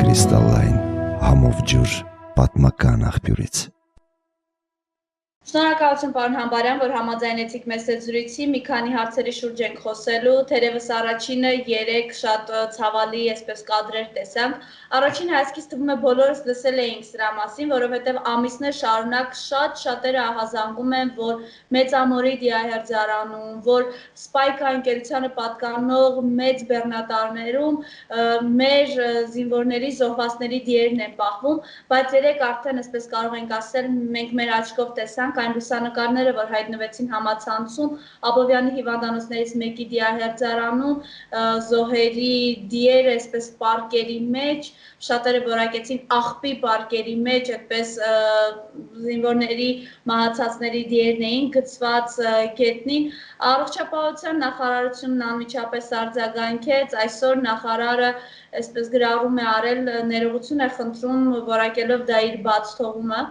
Կրիստալային համով ջուր պատմական աղբյուրից։ Շնորհակալություն պարոն Համբարյան, որ համաձայնեցիք մեզ այդ զրույցի, մի քանի հարցերի շուրջ ենք խոսելու, թերևս առաջինը 3 շատ ցավալի այսպես կադրեր տեսանք։ Առաջին հայացքից թվում է բոլորս լսել էինք սրա մասին, որովհետև ամիսներ շարունակ շատերը ահազանգում են, որ մեծամորի դիահերձարանում, որ Spike ընկերությանը պատկանող մեծ բեռնատարներում մեր զինվորների զոհվածների դիերն են պահվում, բայց երեք արդեն այսպես կարող ենք ասել, մենք մեր աչքով տեսանք այն լուսանկարները, որ հայտնվեցին համացանցում, Աբովյանի հիվանդանոցներից մեկի դիահերձարանում, զոհերի դիերը այսպես պարկերի մեջ, շատերը որակեցին աղբի պարկերի մեջ, այդպես զինվորների մահացածների դիերն էին գցված գետնին, Առողջապահության նախարարությունն անմիջապես արձագանքեց, այսօր նախարարը այսպես գրառում է արել, ներողություն է խնդրում, որակելով դա իր բաց թողումը։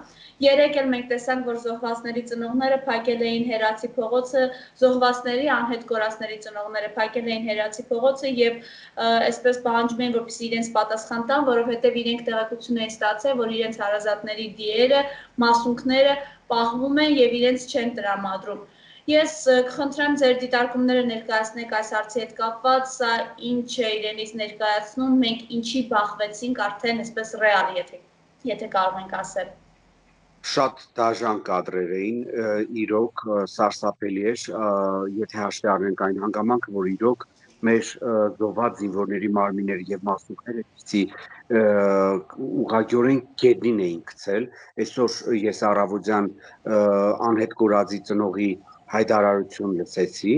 Երեկ էլ մենք տեսանք, որ զոհվածների ծնողները փակել էին Հերացի փողոցը, զոհվածների անհետ կորածների ծնողները փակել էին Հերացի փողոցը եւ այսպես պահանջում էին, որպեսզի իրենց պատասխան տան, որովհետեւ իրենք տեղեկություն էին ստացել, որ իրենց հարազատների դիերը, մասունքները պահվում են եւ իրենց չեն տրամադրում։ Ես կխնդրեմ ձեր դիտարկումները ներկայացնեք այս հարցի հետ կապված, սա ինչ է իրենից ներկայացնում, մենք ինչի բախվեցինք արդեն այսպես ռեալ, եթե կարող ենք ասել։ Շատ դաժան կադրեր էին, իրոք սարսափելի էր, եթե հաշվի առնենք այն հանգամանքը, որ իրոք մեր զոհված զինվորների մարմինները եւ մասունքները պիտի ուղղակիորեն գետնին էին գցել։ Այսօր ես առավոտյան անհետ կորածի ծնողի հայտարարություն լսեցի,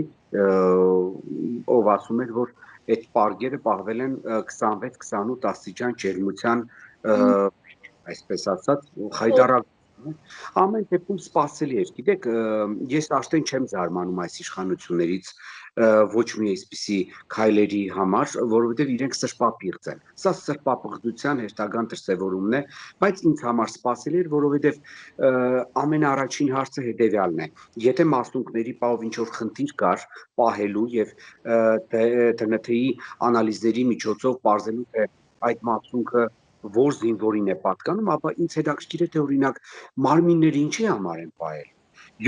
ով ասում էր, որ այդ պարգերը պահվել են 26-28 աստիճան ջերմության, այսպես ասած, հայտարարություն Ամեն դեպքում սպասելի էր, գիտեք, ես արդեն չեմ զարմանում այս իշխանություններից ոչ մի այսպիսի քայլերի համար, որովհետև իրենք սրբապիղծ են։ Սա սրբապղծության հերթական դրսևորումն է, բայց ինձ համար սպասելի էր, որովհետև ամենաառաջին հարցը հետևյալն է. Եթե մասունքների պահով ինչ-որ խնդիր կար պահելու եւ ԴՆԹ-ի անալիզների միջոցով պարզելու թե այդ մասունքը որ զինվորին է պատկանում, ապա ինձ հետաքրքիր է թե օրինակ մարմինները ինչի համար են պահել։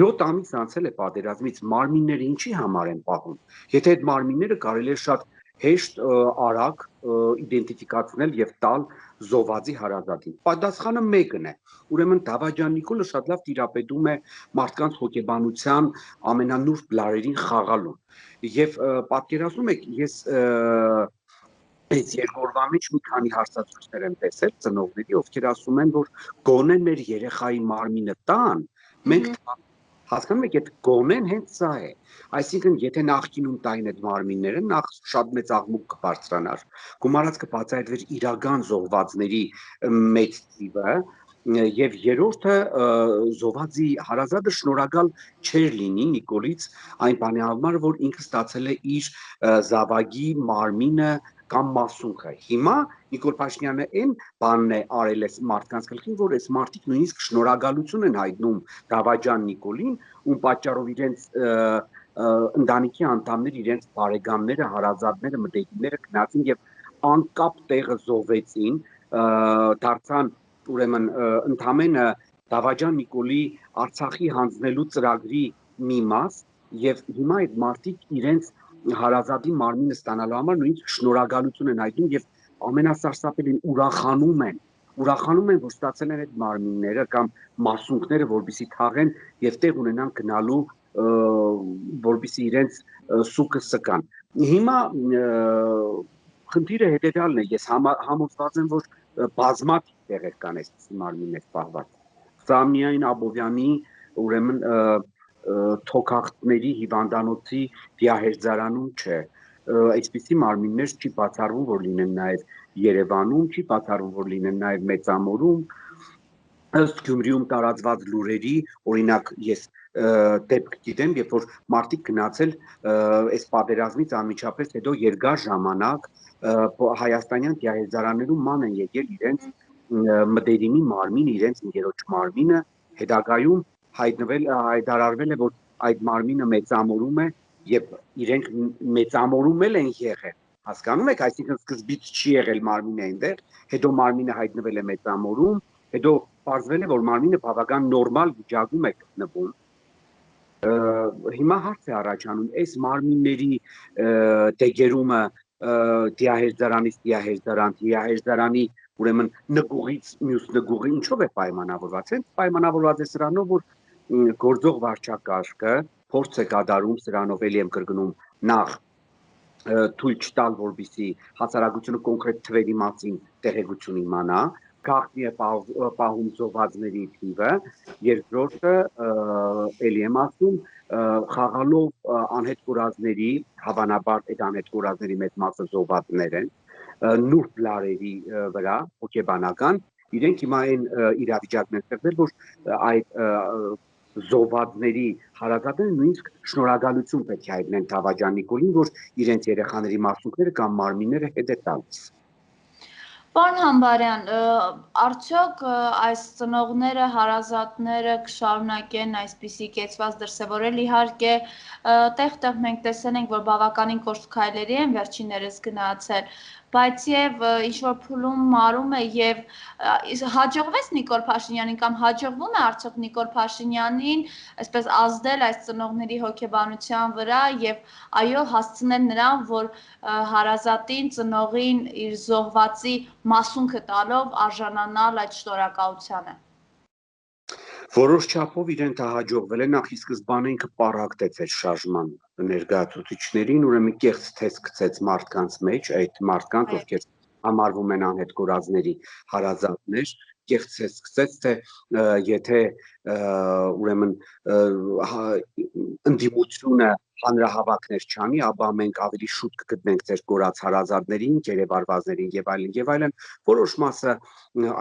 7 ամիս անցել է պատերազմից, մարմինները ինչի համար են պահում։ Եթե այդ մարմինները կարելի է շատ հեշտ արագ իդենտիֆիկացնել եւ տալ զոհվածի հարազատին։ Պատասխանը մեկն է։ Ուրեմն Դավաճան Նիկոլը շատ լավ տիրապետում է մարդկանց հոգեբանության ամենանուրբ լարերին խաղալուն։ Եվ պատկերացնում եք, ես Այս երկրորդ մեջ մի քանի հարցազրույցներ եմ տեսել ծնողների, ովքեր ասում են, որ գոնե մեր երեխայի մարմինը տան, մենք հասկանում եք, այդ գոնեն հենց սա է։ Այսինքն, եթե նախկինում տային այդ մարմինները, նախ շատ մեծ աղմուկ կբարձրանար, գումարած կբացահայտվեր իրական զոհվածների մեծ թիվը, եւ երրորդը զոհվածի հարազատը շնորհակալ չէր լինի Նիկոլից այն բանի համար, որ ինքը ստացել է իր զավակի մարմինը կամ մասունքը։ Հիմա Նիկոլ Փաշինյանը այն բանն է արել այս մարդկանց գլխին, որ այս մարդիկ նույնիսկ շնորհակալություն են հայտնում Դավաճան Նիկոլին, ում պատճառով իրենց ընտանիքի անդամները, իրենց բարեկամները, հարազատները, մտերիմները գնացին եւ անկապ տեղը զոհվեցին, դարձան ուրեմն ընդամենը Դավաճան Նիկոլի Արցախի հանձնելու ծրագրի մի մաս եւ հիմա այդ մարդիկ իրենց հարազատի մարմինը ստանալու համար նույնիսկ շնորհակալություն են հայտնում եւ ամենասարսափելին ուրախանում են, որ ստացել են այդ մարմինները կամ մասունքները, որպեսզի թաղեն եւ տեղ ունենան գնալու, որպեսզի իրենց սուկը սկան։ Հիմա խնդիրը հետեւյալն է, ես համոզված եմ, որ բազմաթիվ տեղեր կան այսպիսի մարմիններ պահված։ Սա միայն Աբովյանի ուրեմն թոքախտների հիվանդանոցի դիահերձարանում չէ։ Այսպիսի մարմիններ չի բացառվում, որ լինեն նաև Երևանում, չի բացառվում, որ լինեն նաև Մեծամորում, ըստ Գյումրիում տարածված լուրերի, օրինակ ես դեպք գիտեմ, երբ որ մարդիկ գնացել այս պատերազմից անմիջապես հետո երկար ժամանակ հայաստանյան դիահերձարաններում ման են եկել իրենց մտերիմի մարմին, իրենց ընկերոջ մարմինը, հետագայում հայտարարվել է, որ այդ մարմինը մեծամորում է եւ իրենք մեծամորում են եղել Հասկանում եք, այսինքն սկզբից չի եղել մարմինը այնտեղ, հետո մարմինը հայտնվել է մեծամորում, հետո պարզվել է, որ մարմինը բավական նորմալ վիճակում է գտնվում։ Հիմա հարց է առաջանում, այս մարմինների դեգերումը դիահերձարանից դիահերձարան, դիահերձարանի ուրեմն նգուղից մյուս նգուղի ինչով է պայմանավորված։ Հենց պայմանավորված է սրանով, որ գործող վարչակարգը փորձ է կատարում սրանով, ելի եմ կրկնում, նախ թույլ չտալ, որպեսզի հասարակությունը կոնկրետ թվերի մասին տեղեկություն իմանա, գաղտնի է պահում զոհվածների թիվը, երկրորդը ելի եմ ասում, խաղալով անհետ կորածների, հավանաբար այդ անհետ կորածների մեծ մասը զոհվածներ են, նուրբ լարերի վրա հոգեբանական, իրենք հիմա այն իրավիճակն են ստեղծել, որ այդ զոհվածների հարազատները նույնիսկ շնորհակալություն պետք է հայտնեն Թավաջան Նիկոլին, որ իրենց երեխաների մասունքները կամ մարմինները հետ է տալիս։ Պարոն Համբարյան, արդյոք այս ծնողները, հարազատները կշարունակեն այսպիսի կեցված դրսևորել, իհարկե տեղ-տեղ մենք տեսել ենք, որ բավականին կոշտ քայլերի են վերջիններս գնացել, բայց եւ ինչ-որ փուլում մարում է եւ հաջողվեց Նիկոլ Փաշինյանին կամ հաջողվում է արդյոք Նիկոլ Փաշինյանին այսպես ազդել այս ծնողների հոգեբանության վրա եւ այո հասցնել նրան, որ հարազատին, ծնողին իր զոհվածի մասունքը տալով արժանանալ այդ շնորհակալությանը։ Որոշ չափով իրեն դա հաջողվել է, նախ ի սկզբանե ինքը պառակտեց այդ շարժման ներկայացուցիչներին, ուրեմն կեղծ թես գցեց մարդկանց մեջ, այդ մարդկանց, ովքեր համարվում են անհետ կորածների հարազատներ, կեղծ թես գցեց, թե եթե ուրեմն ընդդիմությունը հանրահավաքներ չանի, ապա մենք ավելի շուտ կգտնենք ձեր կորած հարազատներին, գերեվարվածներին եւ այլն, որոշ մասը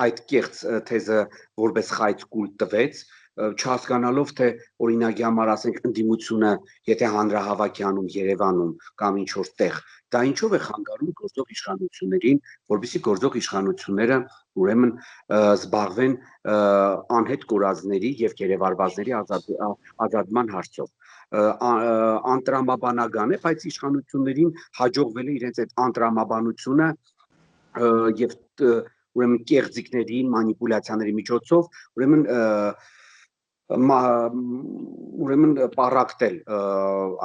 այդ կեղծ թեզը որպես խայծ կուլ տվեց, չհասկանալով, թե օրինակի համար ասենք ընդդիմությունը, եթե հանրահավաք է անում Երևանում կամ ինչ որ տեղ, դա ինչով է խանգարում գործող իշխանություններին, որովհետեւ գործող իշխանությունները ուրեմն զբաղվեն անհետ կորածների եւ գերեվարվածների ազատման հարցով։ Անտրամաբանական է, բայց իշխանություններին հաջողվել է իրենց այդ անտրամաբանությունը եւ ուրեմն կեղծիքների, մանիպուլյացիաների միջոցով ուրեմն պառակտել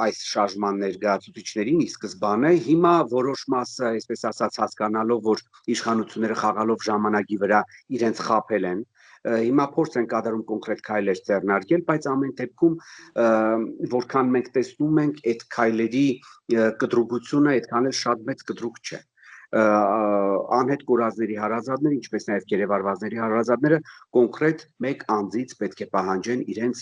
այս շարժման ներկայացուցիչներին ի սկզբանե, հիմա որոշ մասը, այսպես ասած, հասկանալով, որ իշխանությունները խաղալով ժամանակի վրա իրենց խաբել են, հիմա փորձ են կատարում կոնկրետ քայլեր ձեռնարկել, բայց ամեն դեպքում որքան մենք տեսնում ենք, այդ քայլերի կտրուկությունը այդքան էլ շատ մեծ կտրուկ չէ։ Անհետ կորածների հարազատները, ինչպես նաև գերեվարվածների հարազատները կոնկրետ մեկ անձից պետք է պահանջեն իրենց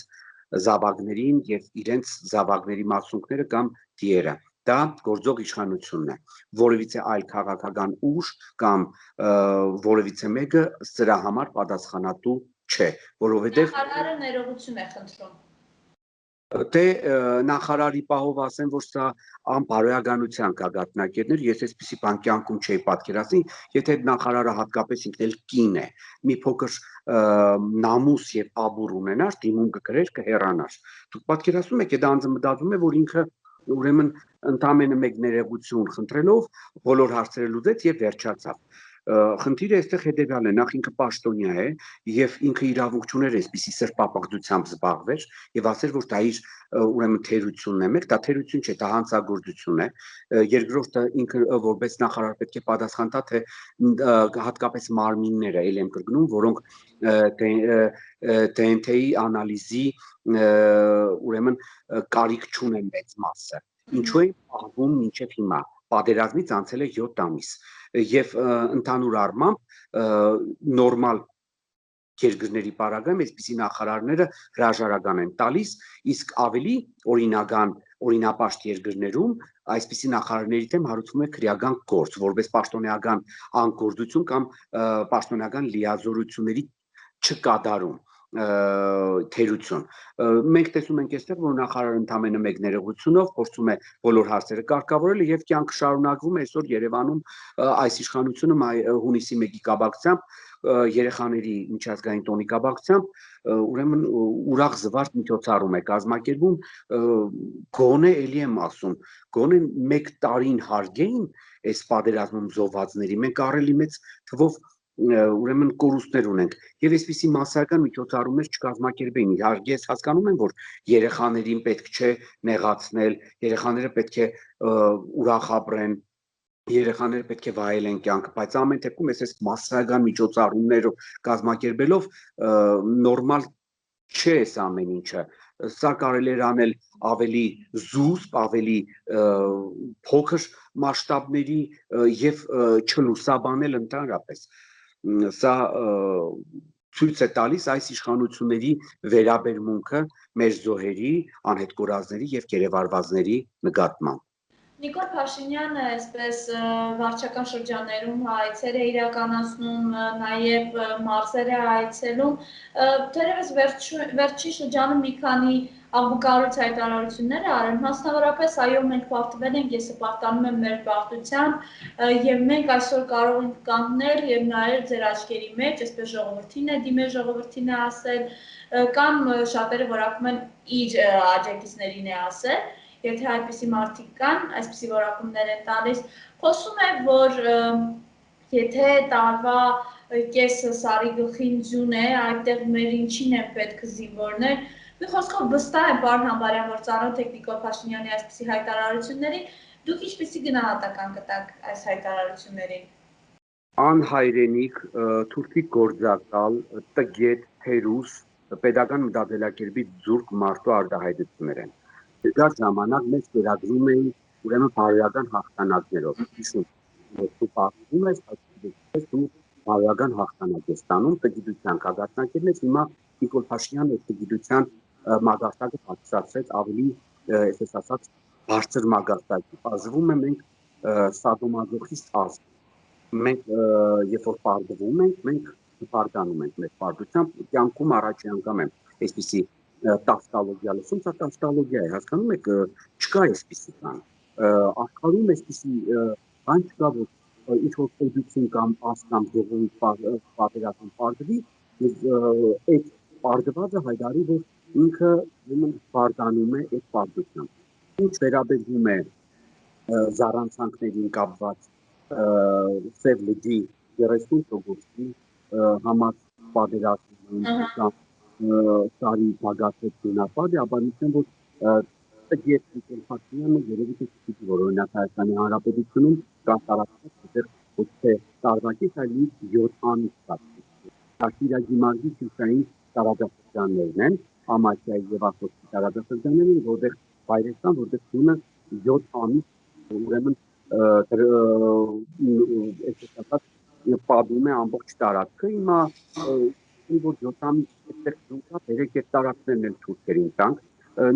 զավակներին եւ իրենց զավակների մասունքները կամ դիերը։ Դա գործող իշխանությունն է, որևիցե այլ քաղաքական ուժ կամ որևիցե մեկը սրա համար պատասխանատու չէ, որովհետեւ Նախարարը ներողություն է խնդրում։ Դե նախարարի պահով ասեմ, որ սա անբարոյականության գագաթնակետներ, ես այսպիսի բան կյանքում չէի պատկերացնի, եթե նախարարը հատկապես ինքն էլ կին է, մի փոքր նամուս եւ աբուր ունենար, դիմում կգրեր, կհեռանար։ Դուք պատկերացնում եք, այդ անձը մտածում է, որ ինքը ուրեմն ընդամենը մեկ ներողություն խնդրելով բոլոր հարցերը լուծեց եւ վերջացավ։ Խնդիրը այստեղ հետեւյալն է, նախ ինքը պաշտոնյա է եւ ինքը իրավունք չուներ այսպիսի սրբապղծությամբ զբաղվեր եւ ասեր, որ դա իր ուրեմն թերությունն է, մեկ դա թերություն չէ, դա հանցագործություն է։ Երկրորդը ինքը որպես նախարար պետք է պատասխան տա, թե հատկապես մարմինները, ել եմ կրկնում, որոնք DNT-ի անալիզի ուրեմն կարիք չունեն մեծ մասը։ Ինչու է պահվում մինչև հիմա։ Պատերազմից անցել է 7 ամիս եւ ընդհանուր առմամբ նորմալ երկրների պարագայում այսպիսի նախարարները հրաժարական են տալիս, իսկ ավելի օրինապաշտ երկրներում այսպիսի նախարարների դեմ հարուցվում է քրեական գործ, որպես պաշտոնեական անկորձություն կամ պաշտոնեական լիազորությունների չկատարում։ թերություն։ Մենք տեսում ենք այստեղ, որ նախարարը ընդամենը մեկ ներողությունով փորձում է բոլոր հարցերը կարգավորել եւ կյանքը շարունակվում է այսօր Երևանում այս իշխանությունը հունիսի 1-ի կապակցությամբ երեխաների միջազգային տոնի կապակցությամբ ուրեմն ուրախ զվարթ միջոցառում է կազմակերպում գոնե էլի եմ ասում գոնե 1 տարին հարգեին այս պատերազմում զոհվածների մենք առելի մեծ թվով ուրեմն կորուստներ ունենք եւ այսպիսի massական միջոցառումներ չկազմակերպեին իհարկե ես հասկանում եմ որ երեխաներին պետք չէ նեղացնել երեխաները պետք է ուրախ ապրեն երեխաները պետք է վայելեն կյանքը բայց ամեն դեպքում այս massական միջոցառումներով կազմակերպելով նորմալ չէ այս ամեն ինչը սա կարելի էր անել ավելի զուսպ ավելի փոքր մասշտաբների եւ չլուսաբանել ընդհանրապես սա ցույց է տալիս այս իշխանությունների վերաբերմունքը մեր զոհերի, անհետ կորածների եւ գերեվարվածների նկատմամբ Նիկոլ Փաշինյանը այսպես վարչական շրջաններում այցեր է իրականացնում, նաև մարզեր է այցելում, թերևս վերջի շրջանում մի քանի աղմկահարույց հայտարարություններ է արել, մասնավորապես այո մենք պարտվել ենք, ես պարտանում եմ մեր պարտությամբ եւ մենք այսօր կարող ենք կանգնել եւ նայել ձեր աչքերի մեջ, այսպես ժողովրդին է դիմել, ժողովրդին է ասել, կամ շատերը որակում են իր աջակիցներին է ասել Եթե այդպիսի մարդիկ կան, այսպիսի որակումներ են տալիս, խոսում է, որ եթե տարվա կեսը սարի գլխին ձյուն է, այդտեղ մեր ինչին են պետք զինվորներ, մի խոսքով վստահ եմ պարոն Համբարյան, որ ծանոթ եք Նիկոլ Փաշինյանի այսպիսի հայտարարություններին, դուք ինչպիսի գնահատական կտաք այս հայտարարություններին։ Անհայրենիք, թուրքի գործակալ, տգետ, թերուս, պետական մտածելակերպի ձուրկ մարդու արտահայտություններ են։ Դեռ ժամանակ մեծ վերագրում էին ուրեմն բարոյական հաղթանակներով։ Իսկ դու պատմում ես, այս դու բարոյական հաղթանակ ես ստանում տգիտության կարգնակերն ես հիմա Նիկոլ Փաշինյանը այս տգիտության մագարտակը բացացրեց ավելի, այսպես ասած, բարձր մագարտակի։ Բազվում է մենք սադոմազոխիստ ազգ։ Մենք երբ որ պարտվում ենք, մենք պարտանում ենք մեր պարտությամբ կյանքում առաջի անգամ եմ այսպիսի տավտալոգիա լսում, սա տավտալոգիա է, հասկանում եք, չկա այսպիսի բան։ Աշխարհում այսպիսի բան չկա, որ ինչ-որ պետություն կամ ազգ կամ ժողովուրդ պատերազմ պարտվի, այդ պարտվածը հայտարարի, որ ինքը պարտանում է այդ պարտությամբ։ Ինչ վերաբերվում է զառանցանքներին կապված Սև լճի 30% համար պատերազմում կամ Սարի բաղացած գնապատը, ապա նշեմ, որ տգետ Նիկոլ Փաշինյանը երևի թե չի որ օրինակ Հայաստանի Հանրապետությունում կամ տարածքներ ոչ թե տարվակից, այլ 7 ամիս կապ։ Աշիրագի մարզի շրջանի տարածաշրջաններն են, Ամասիայի եւ Ախոտի տարածաշրջաններն, որտեղ Հայաստան, որտեղ տունը 7 ամիս ուրեմն պատում է ամբողջ տարածքը, հիմա որ 7 ամիս այդտեղ դուքա երեք տարածքներն են թուրքերին տանք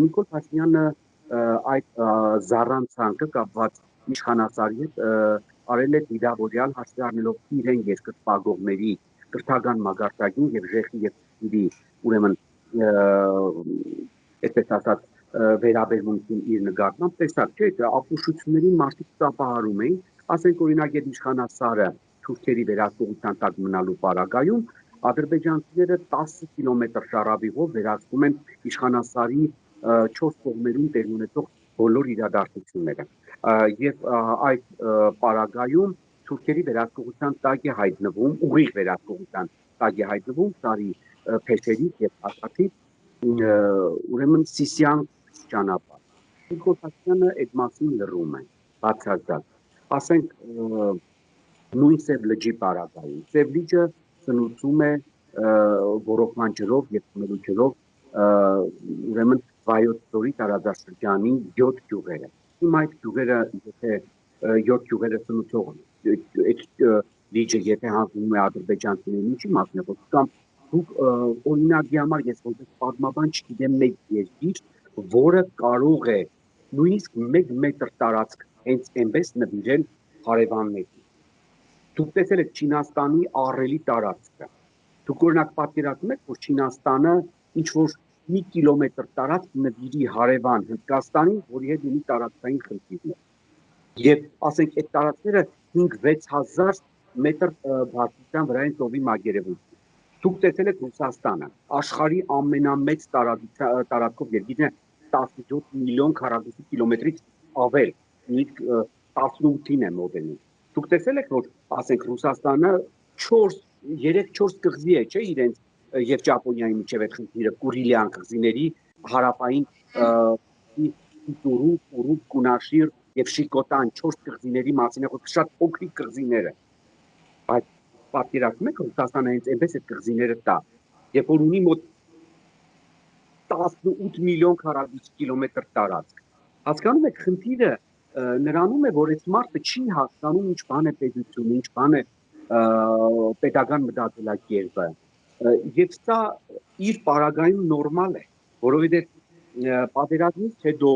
Նիկոլ Փաշինյանը այդ զառանցանքը կապված իշխանասարի հետ արել է դիդավորյալ հաշվի առնելով իրեն երկրպագողների կրթական մագարտակին եւ ժեխի եւ իրի ուրեմն այսպես ասած վերաբերմունքին իր նկատմամբ տեսակ չէ ապուշությունների մարդիկ ծափահարում էին ասենք օրինակ այդ իշխանասարը թուրքերի վերահսկողության տակ մնալու պարագայում ադրբեջանցիները 10 կիլոմետր շարավիղով վերահսկում են իշխանասարի 4 կողմերում տեղ ունեցող բոլոր իրադարձությունները եւ այդ պարագայում թուրքերի վերահսկողության տակ է հայտնվում ուղիղ վերահսկողության տակ է հայտնվում Սարի փեշերից եւ Աշաթից ուրեմն Սիսիան ճանապարհ Նիկոլ Փաշինյանը այդ մասին լռում է բացարձակ ասենք նույն Սև լճի պարագայում Սև լիճը ծնուցում է ռոռոկման ջրով եւ ծնելու ջրով ուրեմն Վայոց ձորի տարածաշրջանի 7 գյուղերը հիմա այդ գյուղերը եթե 7 գյուղերը ծնուցող այդ լիճը եթե հանվում է ադրբեջանցիներին ինչի մասն է խոսքը կամ դուք օրինակի համար ես որպես պատմաբան չգիտեմ մեկ երկիր որը կարող է նույնիսկ 1 մետր տարածք հենց այնպես նվիրել հարևաններին դուք տեսել եք Չինաստանի ահռելի տարածքը Դուք օրինակ պատկերացնում եք, որ Չինաստանը ինչ որ մի կիլոմետր տարածք նվիրի հարևան Հնդկաստանին, որի հետ ունի տարածքային խնդիրներ։ Եվ ասենք այդ տարածքները 5-6 հազար մետր բարձրության վրա են ծովի մակերևույթ։ Դուք տեսել եք Ռուսաստանը, աշխարհի ամենամեծ տարածքով երկիրն է, 17 միլիոն քառակուսի կիլոմետրից ավել, 18-ին է մոտենում։ Դուք տեսել եք, որ ասենք Ռուսաստանը 3-4 կղզի է, չէ, իրենց եւ Ճապոնիայի միջև այդ խնդիրը Կուրիլյան կղզիների հարավային Տուրու, Կունաշիր եւ Շիկոտան 4 կղզիների մասին է խոսքը, շատ փոքրիկ կղզիներ են։ Բայց պատկերացնում եք Ռուսաստանը հենց այնպես այդ կղզիները տա, երբ որ ունի մոտ 18 միլիոն քառակուսի կիլոմետր տարածք։ Հասկանում եք, խնդիրը նրանում է, որ այդ մարդը չի հասկանում ինչ բան է պետություն, ինչ բան է պետական մտածելակերպը։ Եվ սա իր պարագայում նորմալ է, որովհետև պատերազմից հետո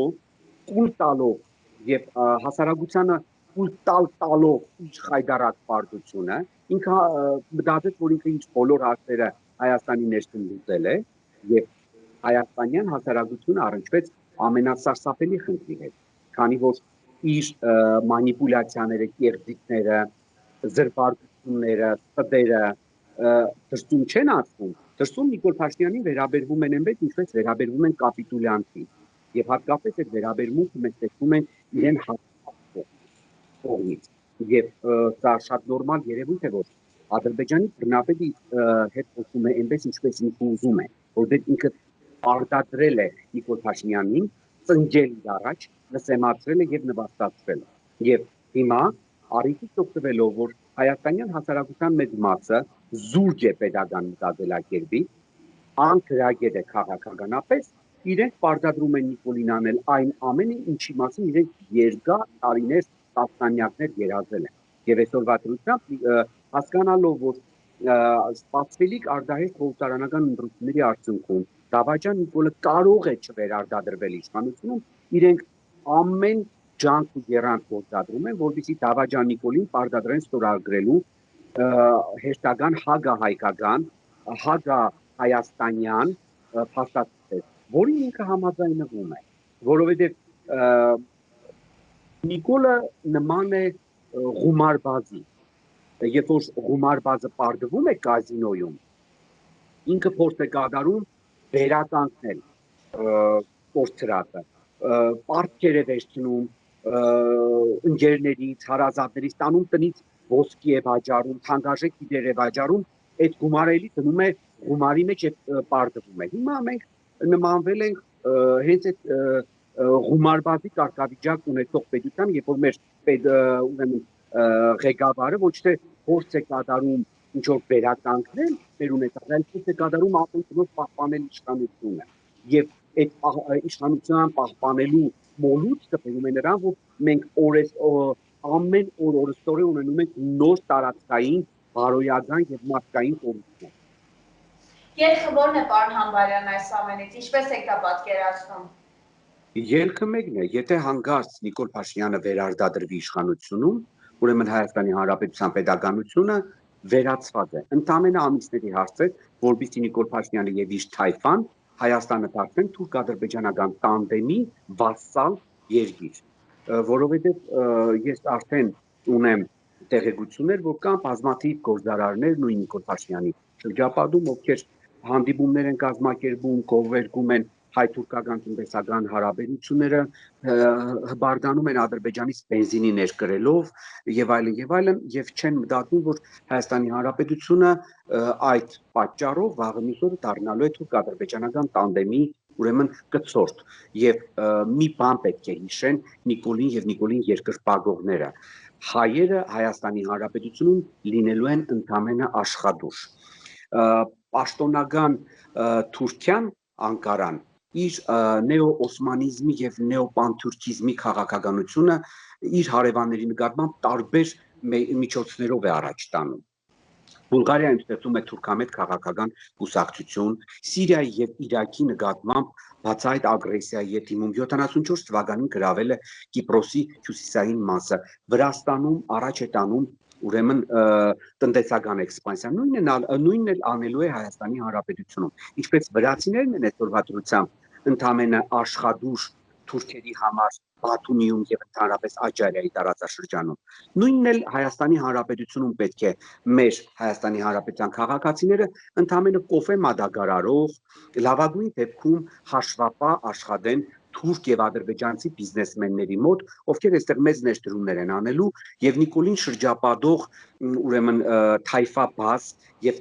կուլ տալով եւ հասարակությանը կուլ տալով իր խայդարակ պարտությունը, ինքը մտածեց, որ ինքը ինչ բոլոր հարցերը Հայաստանի ներսում լուծել է եւ հայաստանյան հասարակությունը առնչվեց ամենասարսափելի խնդրի հետ, քանի որ իր մանիպուլյացիաները, կեղծիքները, զրպարտությունները, ստերը դրսում չեն ասվում, դրսում Նիկոլ Փաշինյանին վերաբերվում են այնպես, ինչպես վերաբերվում են կապիտուլյանտին, եւ հատկապես այդ վերաբերմունքը մենք տեսնում ենք իրեն կողմից, եւ սա շատ նորմալ երևույթ է, որ Ադրբեջանի բռնապետի հետ խոսում է այնպես, ինչպես ինքը ուզում է, որովհետեւ ինքը արտադրել է Նիկոլ Փաշինյանին, ծնջել իր առաջ, լսեմացրել է եւ նվաստացրել է։ Եվ հիմա առիթից օգտվելով, որ հայաստանյան հասարակության մեծ մասը զուրջ է պետական մտածելակերպի, անկրագետ է քաղաքականապես, իրենք պարտադրում են Նիկոլին անել այն ամենը, ինչի մասին իրենք երկար տարիներ, տասնամյակներ երազել են։ Եվ այսօրվա դրությամբ հասկանալով, որ սպասվելիք արդահեշտ խորհրդարանական ընտրությունների արդյունքում Դավաճան Նիկոլը կարող է չվերարտադրվել իշխանությունում, իրենք ամեն ջանք ու եռանդ գործադրում են, որպեսզի Դավաճան Նիկոլին պարտադրեն ստորագրելու հերթական հագահայկական, հագահայաստանյան փաստաթղթեր, որին ինքը համաձայնվում է, որովհետև Նիկոլը նման է ղումարբազի, երբ որ ղումարբազը պարտվում է կազինոյում, ինքը փորձ է կատարում վերականգնել կորցրածը, պարտքեր է վերցնում ընկերներից, հարազատներից, տանում տնից ոսկի է վաճառում, թանկարժեք գիտեր է վաճառում, այդ գումարը էլի դնում է գումարի մեջ եւ պարտվում է։ Հիմա մենք նմանվել ենք հենց այդ ղումարբազի կարգավիճակ ունեցող պետության, երբ որ մեր ուրեմն ղեկավարը ոչ թե փորձ է կատարում ինչ որ վերականգնել մեր ունեցած, այլ փորձ է կատարում ապօրինով պահպանել իշխանությունը։ Եվ այդ իշխանության պահպանելու մոլուցքը բերում է նրան, որ մենք ամեն օր օրստորե ունենում ենք նոր տարածքային, բարոյական եւ մարդկային կորուստներ։ Ելքը ո՞րն է, պարոն Համբարյան, այս ամենից, ինչպես եք դա պատկերացնում։ Ելքը մեկն է, եթե հանկարծ Նիկոլ Փաշինյանը վերարտադրվի իշխանությունում, ուրեմն Հայաստանի Հանրապետության պետականությունը վերացված է։ Ընդամենը ամիսների հարց է, որպեսզի Նիկոլ Փաշինյանը եւ իր թայֆան Հայաստանը դարձնեն թուրք-ադրբեջանական տանդեմի վասալ երկիր, որովհետեւ ես արդեն ունեմ տեղեկություններ, որ կան բազմաթիվ գործարարներ նույն Նիկոլ Փաշինյանի շրջապատում, ովքեր հանդիպումներ են կազմակերպում, կողմերգում են հայ-թուրքական տնտեսական հարաբերությունները, հբարդանում են Ադրբեջանից բենզինի ներկրելով եւ այլն, եւ չեն մտածում, որ Հայաստանի Հանրապետությունը այդ պատճառով վաղը միսօրը դառնալու է թուրք-ադրբեջանական տանդեմի ուրեմն կցորդ եւ մի բան պետք է հիշեն Նիկոլին եւ Նիկոլին երկրպագողները հայերը Հայաստանի Հանրապետությունում լինելու են ընդամենը աշխատուժ պաշտոնական Թուրքիան Անկարան իր նեո-օսմանիզմի եւ նեոպանթուրքիզմի քաղաքականությունը իր հարևանների նկատմամբ տարբեր միջոցներով է առաջ տանում։ Բուլղարիայում ստեղծում է թուրքամետ քաղաքական կուսակցություն, Սիրիայի եւ Իրաքի նկատմամբ բացահայտ ագրեսիայի է դիմում 74 թվականին գրավել է Կիպրոսի հյուսիսային մասը, Վրաստանում առաջ է տանում ուրեմն տնտեսական էքսպանսիա, նույնն էլ անելու է Հայաստանի Հանրապետությունում։ Ինչպես վրացիներն են այսօր վատրությամբ ընդամենը աշխատուժ թուրքերի համար Բաթումիում եւ ընդհանրապես Աջարիայի տարածաշրջանում։ Նույնն էլ Հայաստանի Հանրապետությունում պետք է մեր Հայաստանի Հանրապետության քաղաքացիները ընդամենը կոֆե մատակարարող, լավագույն դեպքում հաշվապահ աշխատեն թուրք եւ ադրբեջանցի բիզնեսմենների մոտ, ովքեր այստեղ մեծ ներդրումներ են անելու եւ Նիկոլին շրջապատող ուրեմն թայֆա բազ եւ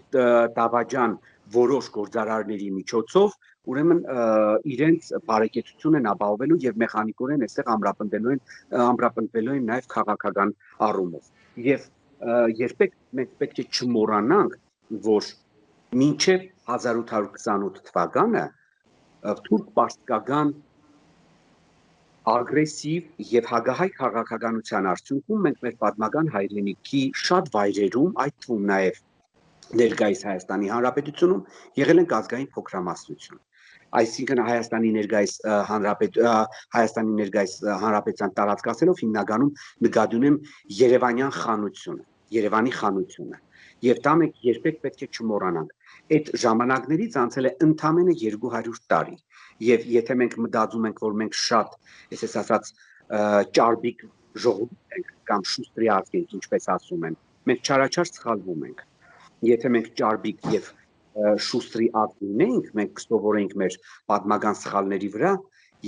դավաճան որոշ գործարարների միջոցով ուրեմն իրենց բարեկեցություն են ապահովելու եւ մեխանիկորեն այստեղ ամրապնդվելու են նաեւ քաղաքական առումով եւ երբեք մենք պետք է չմոռանանք, որ մինչեւ 1828 թվականը թուրք-պարսկական ագրեսիվ եւ հագահայ քաղաքականության արդյունքում մենք մեր պատմական հայրենիքի շատ վայրերում, այդ թվում նաեւ ներկայիս Հայաստանի Հանրապետությունում եղել են ազգային փոքրամասնություն։ Այսինքն Հայաստանի ներկայիս հանրապետության տարածքացելով հիմնականում նկատի ունեմ Երևանյան խանությունը, Երևանի խանությունը։ Եվ դա մենք երբեք պետք է չմոռանանք։ Այդ ժամանակներից անցել է ընդամենը 200 տարի։ Եվ եթե մենք մտածում ենք, որ մենք շատ, այսպես ասած, ճարբիկ ժողովուրդ ենք կամ շուստրի ազգ ենք, ինչպես ասում են, մենք չարաչար սխալվում ենք։ Եթե մենք ճարբիկ եւ շուստրի ազգ ունենք, մենք կսովորենք մեր պատմական սխալների վրա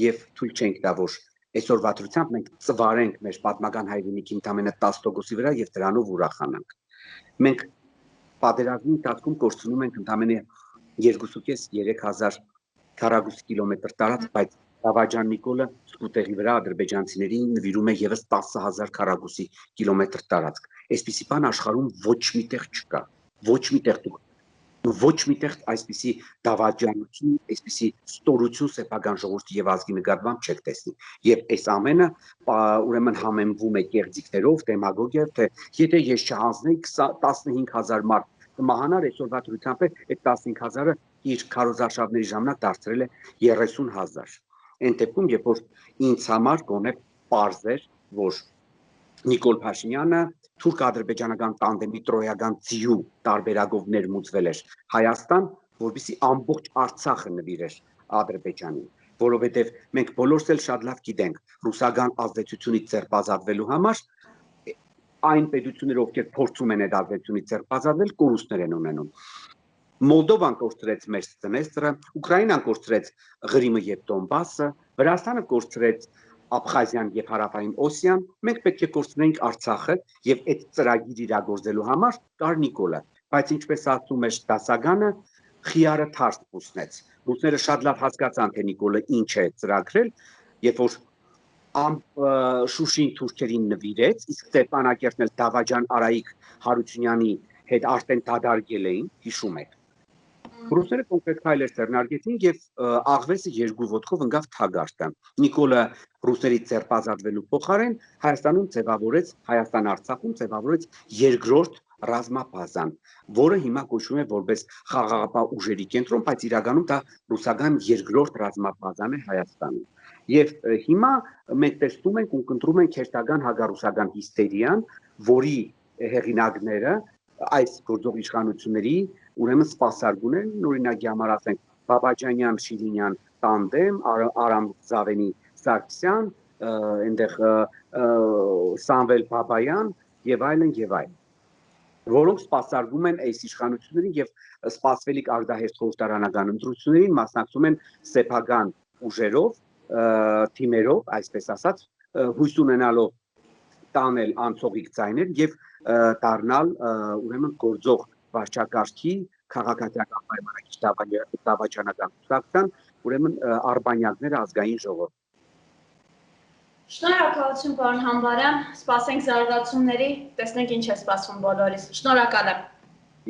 եւ թույլ չենք տա, որ այսօր վատրությամբ մենք ծվարենք մեր պատմական հայրենիքի ընդամենը 10%-ի վրա եւ դրանով ուրախանանք։ Մենք պատերազմի ընթացքում կորցնում ենք ընդամենը 2.5-3 քառակուսի կիլոմետր տարածք, բայց Դավաճան Նիկոլը սկուտերի վրա ադրբեջանցիներին նվիրում է եւս 10,000 քառակուսի կիլոմետր տարածք։ Այսպիսի բան աշխարհում ոչ միտեղ չկա, ոչ միտեղ այսպիսի դավաճանություն, այսպիսի ստորություն սեփական ժողովրդի եւ ազգի նկատմամբ չեք տեսնի։ Եվ այս ամենը ուրեմն համեմվում է կեղծիքներով, դեմագոգիայով, թե եթե ես չհանձնեի 15,000 մարդ կմահանար, այսօրվա դրությամբ այդ 15,000-ը իր քարոզարշավների ժամանակ դարձրել է 30,000։ Այն դեպքում, երբ որ ինձ համար գոնե պարզ էր, որ Նիկոլ Փաշինյանը թուրք-ադրբեջանական տանդեմի տրոյական ձիու տարբերակով ներմուծվել էր Հայաստան, որպեսզի ամբողջ Արցախը նվիրեր Ադրբեջանին, որովհետև մենք բոլորս էլ շատ լավ գիտենք, ռուսական ազդեցությունից ձերբազատվելու համար այն պետությունները, ովքեր փորձում են այդ ազդեցությունից ձերբազատվել, կորուստներ են ունենում։ Մոլդովան կորցրեց մեր Դնեստրը, Ուկրաինան կորցրեց Ղրիմը եւ Դոնբասը, Վրաստանը կորցրեց Աբխազիան եւ Հարավային Օսիան, մենք պետք է կորցնեինք Արցախը եւ այդ ծրագիր իրագործելու համար կար Նիկոլը, բայց ինչպես ասում է դասագանը, խիարը թարս փուսնեց։ Ռուսները շատ լավ հասկացան, թե Նիկոլը ինչ է ծրագրել, երբ որ Շուշին թուրքերին նվիրեց, իսկ Ստեփանակերտն էլ Դավաճան Արայիկ Հարությունյանի հետ արդեն դադարել էին, հիշում եք։ Ռուսները կոնկրետ քայլեր ձեռնարկեցին եւ աղվեսը երկու ոտքով ընկավ Թագարտը։ Նիկոլը ռուսներից ձերբազատվելու փոխարեն Հայաստանում ձևավորեց, Հայաստան-Արցախում ձևավորեց երկրորդ ռազմաբազան, որը հիմա կոչվում է որպես խաղաղապահ ուժերի կենտրոն, բայց իրականում դա ռուսական երկրորդ ռազմաբազան է Հայաստանում։ Եվ հիմա մենք տեսնում ենք ու կընտրում ենք հերթական հագարուսական հիստերիան, որի հեղինակները այս գործող իշխանությունների ուրեմն սպասարկուն են, օրինակի համար ասենք Բաբաջանյան Շիրինյան տանդեմ, Արամ Զավենի Սարգսյան, այնտեղ Սամվել Բաբայան եւ այլն, որոնք սպասարկում են այս իշխանություններին եւ սպասվելիք արտահերթ խորհրդարանական ընտրություններին մասնակցում են սեփական ուժերով, թիմերով, այսպես ասած, հույս ունենալով տանել անցողիկ ձայներ եւ դառնալ ուրեմն գործող վարչակարգի քաղաքացիական պայմանագիր դավաճանական կուսակցության, ուրեմն արբանյակները ազգային ժողով։ Շնորհակալություն պարոն Համբարյան, սպասենք զարգացումների, տեսնենք ինչ է սպասվում բոլորիս։ Շնորհակալ եմ։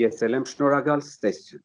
Ես էլ եմ շնորհակալ, ցտեսություն։